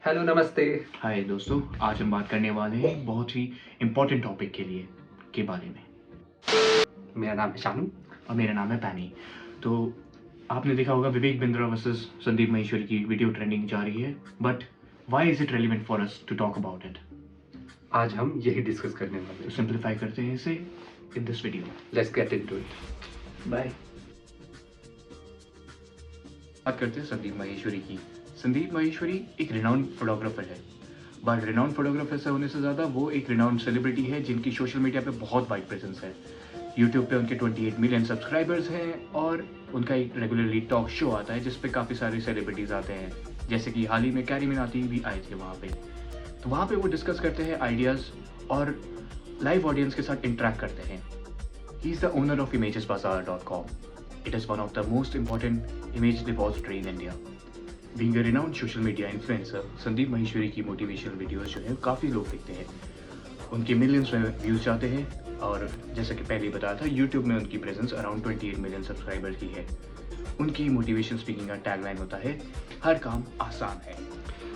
Hello, नमस्ते। हाय दोस्तों, आज हम बात करने वाले हैं एक बहुत ही इम्पोर्टेंट टॉपिक के बारे में। मेरा नाम है शानू। और मेरा नाम है पैनी। तो आपने देखा होगा विवेक बिंद्रा वर्सेस संदीप माहेश्वरी की वीडियो ट्रेंडिंग जा रही है, but why is it relevant for us to talk about it? आज हम यही डिस्कस करने वाले तो हैं। सिंप्लीफाई करते हैं इसे in this video. Let's get into it. Bye. बात करते हैं संदीप माहेश्वरी की। संदीप माहेश्वरी एक रिनाउंड फोटोग्राफर है, बट रिनाउंड फोटोग्राफर से होने से ज़्यादा वो एक रिनाउंड सेलिब्रिटी है जिनकी सोशल मीडिया पे बहुत वाइड प्रेजेंस है। यूट्यूब पे उनके 28 मिलियन सब्सक्राइबर्स हैं और उनका एक रेगुलरली टॉक शो आता है जिस पे काफ़ी सारे सेलिब्रिटीज़ आते हैं, जैसे कि हाल ही में कैरी मिनाटी भी आए थे वहाँ पे। तो वहाँ पे वो डिस्कस करते हैं आइडियाज़ और लाइव ऑडियंस के साथ इंटरेक्ट करते हैं। He is the owner of imagesbazaar.com. It is one of the most important image depository in India. Being a renowned social media influencer, Sandeep Maheshwari की मोटिवेशनल वीडियोस जो है काफ़ी लोग देखते हैं, उनके मिलियंस में व्यूज़ जाते हैं और जैसा कि पहले ही बताया था यूट्यूब में उनकी प्रेजेंस अराउंड 28 मिलियन सब्सक्राइबर की है। उनकी मोटिवेशन स्पीकिंग का टैगलाइन होता है, हर काम आसान है।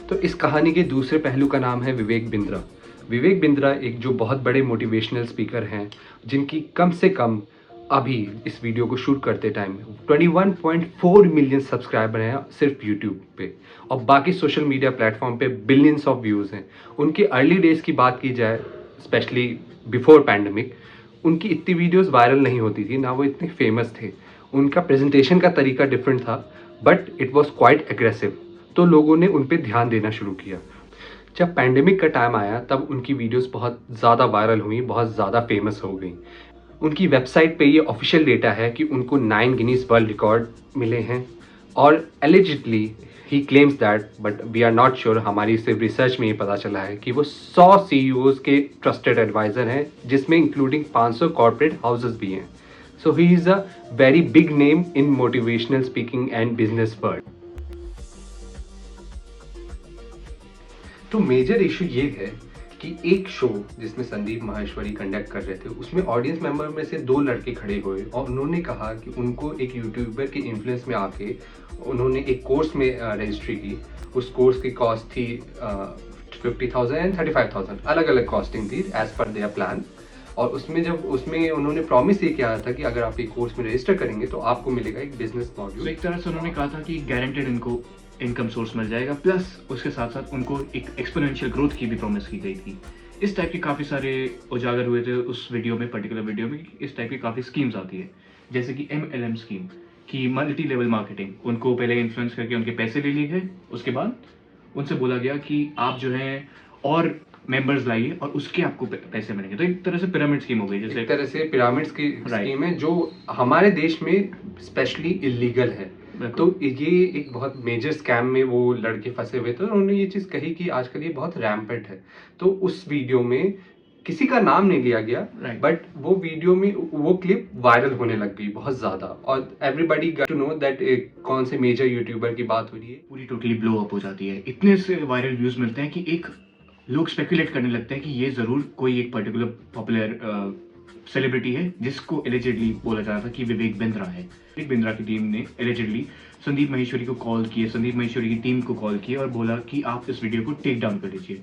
तो इस कहानी के दूसरे पहलू का नाम है विवेक बिंद्रा। विवेक बिंद्रा एक जो बहुत बड़े मोटिवेशनल स्पीकर हैं, जिनकी कम से कम अभी इस वीडियो को शूट करते टाइम 21.4 मिलियन सब्सक्राइबर हैं सिर्फ यूट्यूब पे, और बाकी सोशल मीडिया प्लेटफॉर्म पे बिलियंस ऑफ व्यूज़ हैं। उनके अर्ली डेज़ की बात की जाए, स्पेशली बिफोर पैंडमिक, उनकी इतनी वीडियोस वायरल नहीं होती थी, ना वो इतने फेमस थे। उनका प्रेजेंटेशन का तरीका डिफरेंट था, but it was quite aggressive. तो लोगों ने उन पे ध्यान देना शुरू किया। जब पैंडेमिक का टाइम आया तब उनकी वीडियोस बहुत ज़्यादा वायरल हुई, बहुत ज़्यादा फेमस हो गई। उनकी वेबसाइट पे ये ऑफिशियल डेटा है कि उनको 9 गिनीज वर्ल्ड रिकॉर्ड मिले हैं, और एलिजिडली ही claims that, but we are not sure, हमारी सिर्फ रिसर्च में ये पता चला है कि वो 100 CEOs के ट्रस्टेड एडवाइज़र हैं, जिसमें इंक्लूडिंग 500 कॉर्पोरेट हाउसेस भी हैं। So he is a very big name in motivational speaking and business world. तो मेजर इशू ये है कि एक शो जिसमें संदीप माहेश्वरी कंडक्ट कर रहे थे, उसमें ऑडियंस मेंबर में से 2 लड़के खड़े हुए और उन्होंने कहा कि उनको एक यूट्यूबर के इन्फ्लुएंस में आके उन्होंने एक कोर्स में रजिस्ट्री की। उस कोर्स की कॉस्ट थी 50,000 एंड 35,000, अलग अलग कॉस्टिंग थी एज पर देयर प्लान। और उसमें उन्होंने प्रॉमिस ये किया था कि अगर आप एक कोर्स में रजिस्टर करेंगे तो आपको मिलेगा एक बिजनेस मॉड्यूल। एक तरह से उन्होंने कहा था कि गारंटेड इनको इनकम सोर्स मिल जाएगा, प्लस उसके साथ साथ उनको एक एक्सपोनेंशियल ग्रोथ की भी प्रॉमिस की गई थी। इस टाइप के काफ़ी सारे उजागर हुए थे उस वीडियो में, पर्टिकुलर वीडियो में। इस टाइप की काफ़ी स्कीम्स आती है, जैसे कि MLM स्कीम की मल्टी लेवल मार्केटिंग। उनको पहले इन्फ्लुएंस करके उनके पैसे ले लिए गए, उसके बाद उनसे बोला गया कि आप जो है और मेंबर्स लाइए और उसके आपको पैसे मिलेंगे। तो एक तरह से पिरामिड स्कीम हो गई, जैसे एक तरह से पिरामिड्स की स्कीम है जो हमारे देश में स्पेशली इलीगल है। तो ये एक बहुत मेजर स्कैम में वो लड़के फंसे हुए थे और उन्होंने ये चीज़ कही कि आजकल ये बहुत रैम्पेंट है। तो उस वीडियो में किसी का नाम नहीं लिया गया, बट वो वीडियो में वो क्लिप वायरल होने लग गई बहुत ज़्यादा, और everybody got to know that कौन से मेजर यूट्यूबर की बात हो रही है। पूरी टोटली ब्लो अप हो जाती है। इतने से वायरल व्यूज़ मिलते हैं कि एक लोग स्पेकुलेट करने लगते हैं कि ये ज़रूर कोई एक पर्टिकुलर पॉपुलर सेलिब्रिटी है जिसको एलिजिडली बोला जा रहा था कि विवेक बिंद्रा है। विवेक बिंद्रा की टीम ने एलिजिडली संदीप माहेश्वरी को कॉल किए, संदीप माहेश्वरी की टीम को कॉल किए और बोला कि आप इस वीडियो को टेक डाउन कर लीजिए।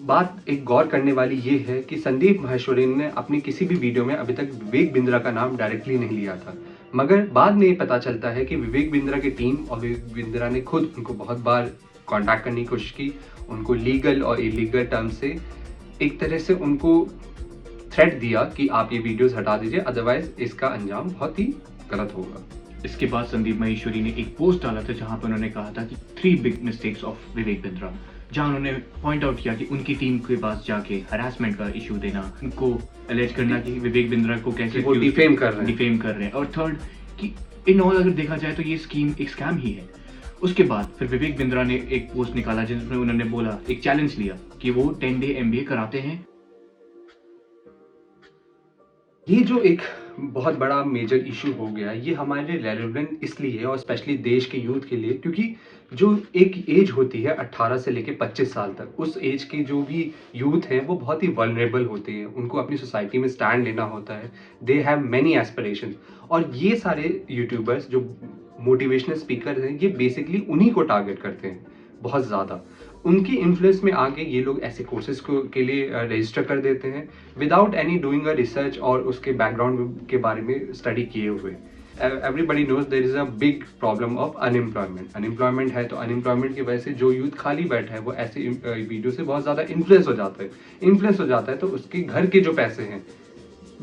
बात एक गौर करने वाली ये है कि संदीप माहेश्वरी ने अपनी किसी भी वीडियो में अभी तक विवेक बिंद्रा का नाम डायरेक्टली नहीं लिया था, मगर बाद में ये पता चलता है कि विवेक बिंद्रा की टीम और विवेक बिंद्रा ने खुद उनको बहुत बार कांटेक्ट करने की कोशिश की, उनको लीगल और इलीगल टर्म से एक तरह से उनको थ्रेट दिया कि आप ये वीडियोस हटा दीजिए, अदरवाइज इसका अंजाम बहुत ही गलत होगा। इसके बाद संदीप माहेश्वरी ने एक पोस्ट डाला था जहां पर उन्होंने कहा था कि 3 big mistakes of Vivek Bindra, जहां उन्होंने पॉइंट आउट किया कि उनकी टीम के पास जाके हरासमेंट का इशू देना, उनको एलिज करना कि विवेक बिंद्रा को कैसे वो डिफेम कर रहे हैं, और थर्ड कि इन ऑल अगर देखा जाए तो ये स्कीम एक स्कैम ही है। उसके बाद फिर विवेक बिंद्रा ने एक पोस्ट निकाला जिसमें उन्होंने बोला, एक चैलेंज लिया कि वो 10 डे MBA कराते हैं। ये जो एक बहुत बड़ा मेजर इशू हो गया, ये हमारे लिए रेलेवेंट इसलिए है, और स्पेशली देश के यूथ के लिए, क्योंकि जो एक एज होती है 18 से लेके 25 साल तक, उस एज के जो भी यूथ हैं वो बहुत ही वल्नरेबल होते हैं। उनको अपनी सोसाइटी में स्टैंड लेना होता है, दे हैव मैनी एस्पिरेशंस, और ये सारे यूट्यूबर्स जो मोटिवेशनल स्पीकर हैं, ये बेसिकली उन्हीं को टारगेट करते हैं बहुत ज़्यादा। उनकी इन्फ्लुएंस में आके ये लोग ऐसे कोर्सेज को के लिए रजिस्टर कर देते हैं without any doing a research और उसके बैकग्राउंड के बारे में स्टडी किए हुए। Everybody knows there is a big problem of unemployment है, तो अनएम्प्लॉयमेंट की वजह से जो यूथ खाली बैठा है वो ऐसे वीडियो से बहुत ज़्यादा इन्फ्लुएंस हो जाता है, तो उसके घर के जो पैसे हैं,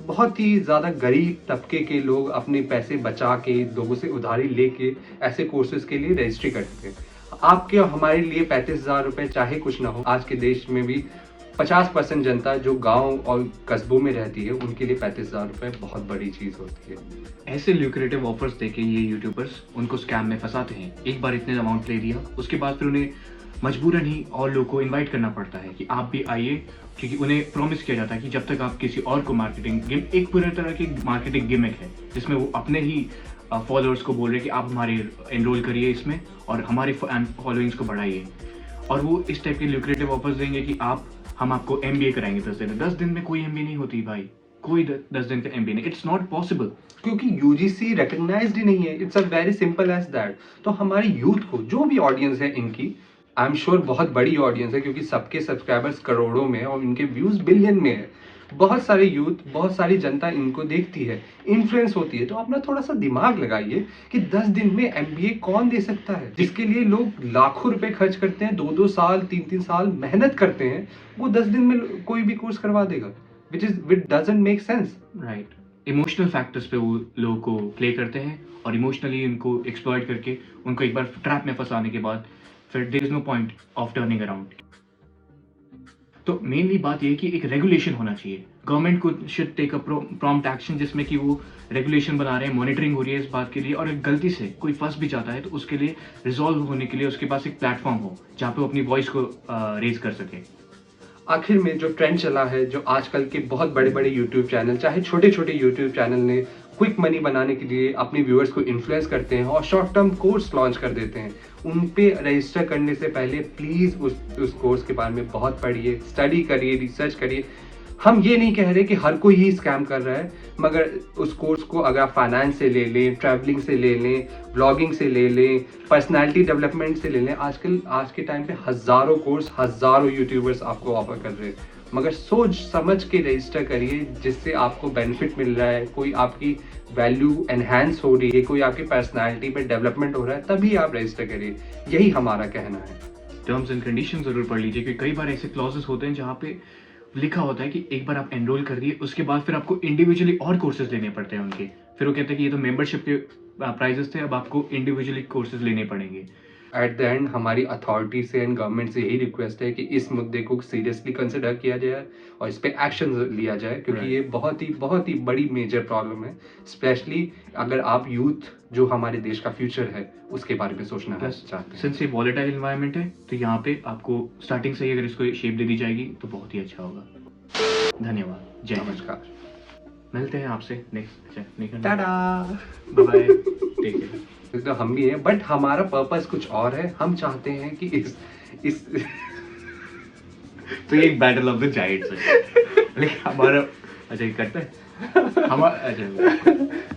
बहुत ही ज़्यादा गरीब तबके के लोग अपने पैसे बचा के लोगों से उधारी लेके ऐसे कोर्सेज के लिए रजिस्ट्री करते हैं। आपके और हमारे लिए 35,000 रुपये चाहे कुछ ना हो, आज के देश में भी 50% जनता जो गांव और कस्बों में रहती है उनके लिए 35,000 रुपये बहुत बड़ी चीज़ होती है। ऐसे ल्यूक्रेटिव ऑफर्स देके ये यूट्यूबर्स उनको स्कैम में फंसाते हैं। एक बार इतने अमाउंट ले दिया, उसके बाद फिर उन्हें मजबूरन ही और लोगों को इनवाइट करना पड़ता है कि आप भी आइए, क्योंकि उन्हें प्रॉमिस किया जाता है कि जब तक आप किसी और को एक पूरी तरह की मार्केटिंग गिमिक है जिसमें वो अपने ही फॉलोअर्स को बोल रहे हैं कि आप हमारे एनरोल करिए इसमें और हमारे फॉलोइंग्स को बढ़ाइए, और वो इस टाइप के ल्यूक्रेटिव ऑफर्स देंगे कि हम आपको MBA कराएंगे 10 दिन में कोई MBA नहीं होती भाई, कोई 10 दिन का MBA नहीं, इट्स नॉट पॉसिबल, क्योंकि यूजीसी रिकग्नाइज्ड ही नहीं है। It's a very simple as that. तो हमारी यूथ को, जो भी ऑडियंस है इनकी, आई एम श्योर बहुत बड़ी ऑडियंस है क्योंकि सबके सब्सक्राइबर्स करोड़ों में और इनके व्यूज बिलियन में है। बहुत सारे यूथ, बहुत सारी जनता इनको देखती है, इन्फ्लुएंस होती है। तो अपना थोड़ा सा दिमाग लगाइए कि 10 दिन में MBA कौन दे सकता है, जिसके लिए लोग लाखों रुपए खर्च करते हैं, 2-2 साल 3-3 साल मेहनत करते हैं, वो 10 दिन में कोई भी कोर्स करवा देगा, which doesn't make sense। Right. Emotional factors पे वो लोगों को प्ले करते हैं और इमोशनली उनको एक्सप्लॉइट करके उनको एक बार ट्रैप में फंसाने के बाद फिर there is no point of turning around. तो मेनली बात ये है कि एक रेगुलेशन होना चाहिए, गवर्नमेंट को should take a prompt action जिसमें कि वो रेगुलेशन बना रहे हैं, मॉनिटरिंग हो रही है इस बात के लिए, और एक गलती से कोई फंस भी जाता है तो उसके लिए रिजॉल्व होने के लिए उसके पास एक प्लेटफॉर्म हो जहाँ पे वो अपनी वॉइस को रेज कर सके। आखिर में जो ट्रेंड चला है, जो आजकल के बहुत बड़े बड़े यूट्यूब चैनल, चाहे छोटे छोटे यूट्यूब चैनल ने क्विक मनी बनाने के लिए अपने व्यूअर्स को इन्फ्लुएंस करते हैं और शॉर्ट टर्म कोर्स लॉन्च कर देते हैं। उन पे रजिस्टर करने से पहले प्लीज़ उस कोर्स के बारे में बहुत पढ़िए, स्टडी करिए, रिसर्च करिए। हम ये नहीं कह रहे कि हर कोई ही स्कैम कर रहा है, मगर उस कोर्स को अगर आप फाइनेंस से ले लें, ट्रैवलिंग से ले लें, ब्लॉगिंग से ले लें, पर्सनालिटी डेवलपमेंट से ले लें, आज के टाइम पे हज़ारों कोर्स, हज़ारों यूट्यूबर्स आपको ऑफर कर रहे हैं, मगर सोच समझ के रजिस्टर करिए जिससे आपको बेनिफिट मिल रहा है, कोई आपकी वैल्यू एनहांस हो रही है, कोई आपकी पर्सनालिटी पे डेवलपमेंट हो रहा है, तभी आप रजिस्टर करिए। यही हमारा कहना है। टर्म्स एंड कंडीशन जरूर पढ़ लीजिए, क्योंकि कई बार ऐसे क्लॉजेस होते हैं जहाँ पे लिखा होता है कि एक बार आप एनरोल कर दिए उसके बाद फिर आपको इंडिविजुअली और कोर्सेज लेने पड़ते हैं उनके, फिर वो कहते हैं कि ये तो मेंबरशिप के प्राइजेस थे, अब आपको इंडिविजुअली कोर्सेज लेने पड़ेंगे। एट द एंड हमारी अथॉरिटी से एंड गवर्नमेंट से यही रिक्वेस्ट है कि इस मुद्दे को सीरियसली कंसिडर किया जाए और इस पे एक्शन लिया जाए, क्योंकि Right. ये बहुत ही बड़ी मेजर प्रॉब्लम है, स्पेशली अगर आप यूथ जो हमारे देश का फ्यूचर है उसके बारे में सोचना चाहते हैं। सिंस ये वॉलेटाइल एनवायरनमेंट है तो यहाँ पे आपको स्टार्टिंग से ही अगर इसको शेप दे दी जाएगी तो बहुत ही अच्छा होगा। धन्यवाद, जय हिंद। नमस्कार, मिलते हैं आपसे next. Tata. Bye bye, take care. तो हम भी हैं, बट हमारा पर्पस कुछ और है। हम चाहते हैं कि इस तो ये एक बैटल ऑफ द जायंट्स है, लेकिन हमारा अच्छा ये करते हैं हमारा अच्छा